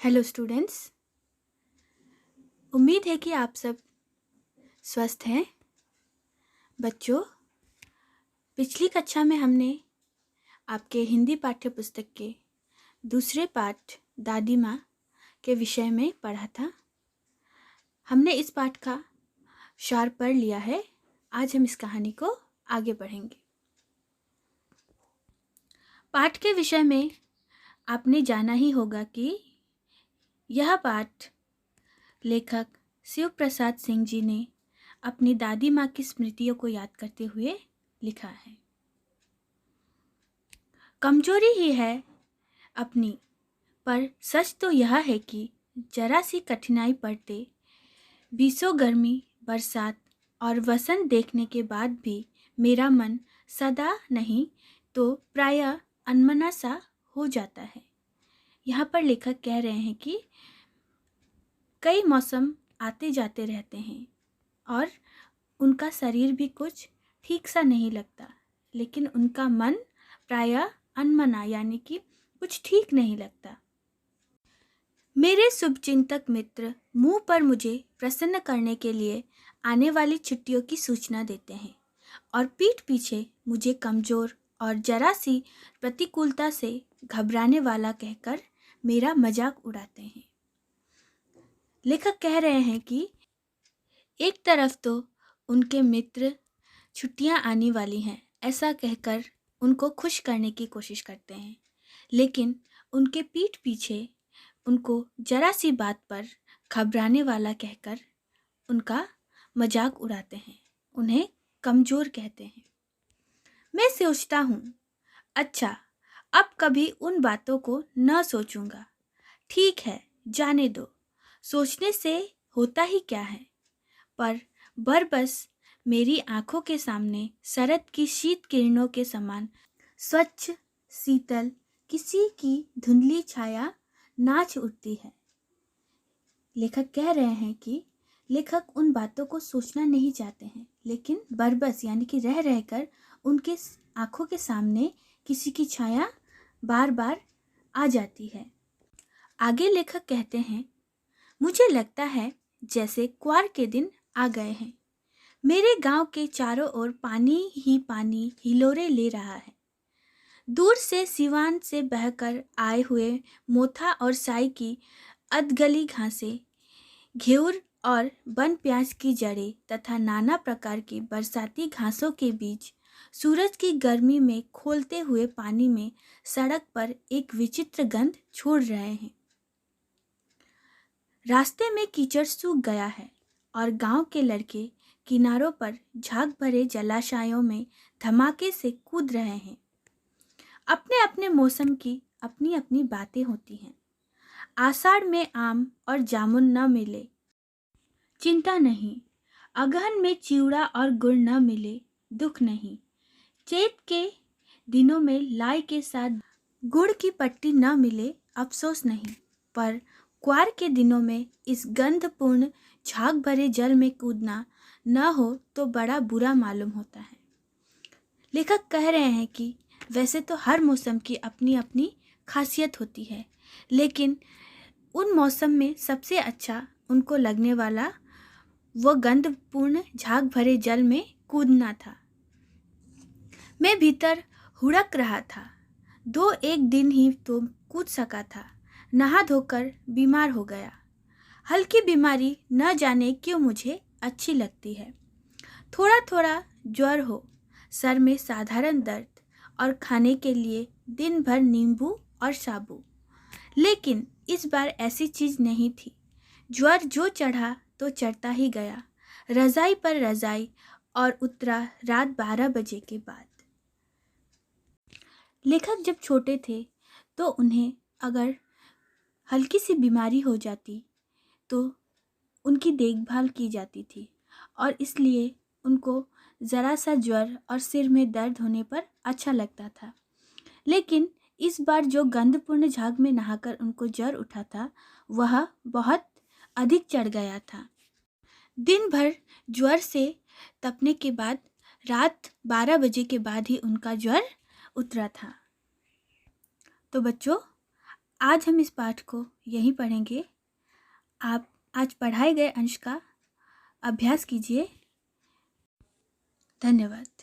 Hello students. उम्मीद है कि आप सब स्वस्थ हैं। बच्चों, पिछली कक्षा में हमने आपके हिंदी पाठ्य पुस्तक के दूसरे पाठ दादी माँ के विषय में पढ़ा था। हमने इस पाठ का सार पढ़ लिया है। आज हम इस कहानी को आगे पढ़ेंगे। पाठ के विषय में आपने जाना ही होगा कि यह पाठ लेखक शिव प्रसाद सिंह जी ने अपनी दादी माँ की स्मृतियों को याद करते हुए लिखा है। कमजोरी ही है अपनी, पर सच तो यह है कि जरा सी कठिनाई पड़ते, बीसों गर्मी, बरसात और वसंत देखने के बाद भी मेरा मन सदा नहीं तो प्रायः अनमना सा हो जाता है। यहाँ पर लेखक कह रहे हैं कि कई मौसम आते जाते रहते हैं और उनका शरीर भी कुछ ठीक सा नहीं लगता, लेकिन उनका मन प्रायः अनमना यानी कि कुछ ठीक नहीं लगता। मेरे शुभचिंतक मित्र मुंह पर मुझे प्रसन्न करने के लिए आने वाली छुट्टियों की सूचना देते हैं और पीठ पीछे मुझे कमजोर और जरा सी प्रतिकूलता से घबराने वाला कहकर मेरा मजाक उड़ाते हैं। लेखक कह रहे हैं कि एक तरफ तो उनके मित्र छुट्टियां आने वाली हैं ऐसा कहकर उनको खुश करने की कोशिश करते हैं, लेकिन उनके पीठ पीछे उनको जरा सी बात पर घबराने वाला कहकर उनका मजाक उड़ाते हैं, उन्हें कमज़ोर कहते हैं। मैं सोचता हूँ, अच्छा अब कभी उन बातों को न सोचूंगा। ठीक है, जाने दो, सोचने से होता ही क्या है। पर बस मेरी आंखों के सामने शरद की शीत किरणों के समान स्वच्छ शीतल किसी की धुंधली छाया नाच उठती है। लेखक कह रहे हैं कि लेखक उन बातों को सोचना नहीं चाहते हैं, लेकिन बरबस यानी कि रह रहकर उनके आंखों के सामने किसी की छाया बार बार आ जाती है। आगे लेखक कहते हैं, मुझे लगता है जैसे क्वार के दिन आ गए हैं। मेरे गांव के चारों ओर पानी ही पानी हिलोरे ले रहा है। दूर से सिवान से बहकर आए हुए मोथा और साई की अधगली घासें, घेउर और वन प्याज की जड़ें तथा नाना प्रकार की बरसाती घासों के बीच सूरज की गर्मी में खोलते हुए पानी में सड़क पर एक विचित्र गंध छोड़ रहे हैं। रास्ते में कीचड़ सूख गया है और गांव के लड़के किनारों पर झाग भरे जलाशयों में धमाके से कूद रहे हैं। अपने अपने मौसम की अपनी अपनी बातें होती हैं। आषाढ़ में आम और जामुन न मिले, चिंता नहीं। अगहन में चिवड़ा और गुड़ न मिले, दुख नहीं। चैत के दिनों में लाई के साथ गुड़ की पट्टी न मिले, अफसोस नहीं। पर क्वार के दिनों में इस गंधपूर्ण झाग भरे जल में कूदना न हो तो बड़ा बुरा मालूम होता है। लेखक कह रहे हैं कि वैसे तो हर मौसम की अपनी अपनी खासियत होती है, लेकिन उन मौसम में सबसे अच्छा उनको लगने वाला वो गंधपूर्ण झाग भरे जल में कूदना था। मैं भीतर हुड़क रहा था। 2-1 दिन ही तो कूद सका था। नहा धोकर बीमार हो गया। हल्की बीमारी न जाने क्यों मुझे अच्छी लगती है। थोड़ा थोड़ा ज्वर हो, सर में साधारण दर्द और खाने के लिए दिन भर नींबू और साबू। लेकिन इस बार ऐसी चीज़ नहीं थी। ज्वर जो चढ़ा तो चढ़ता ही गया, रज़ाई पर रज़ाई, और उतरा रात 12 बजे के बाद। लेखक जब छोटे थे तो उन्हें अगर हल्की सी बीमारी हो जाती तो उनकी देखभाल की जाती थी और इसलिए उनको ज़रा सा ज्वर और सिर में दर्द होने पर अच्छा लगता था। लेकिन इस बार जो गंधपूर्ण झाग में नहाकर उनको ज्वर उठा था वह बहुत अधिक चढ़ गया था। दिन भर ज्वर से तपने के बाद रात 12 बजे के बाद ही उनका ज्वर उतरा था। तो बच्चों, आज हम इस पाठ को यहीं पढ़ेंगे। आप आज पढ़ाए गए अंश का अभ्यास कीजिए। धन्यवाद।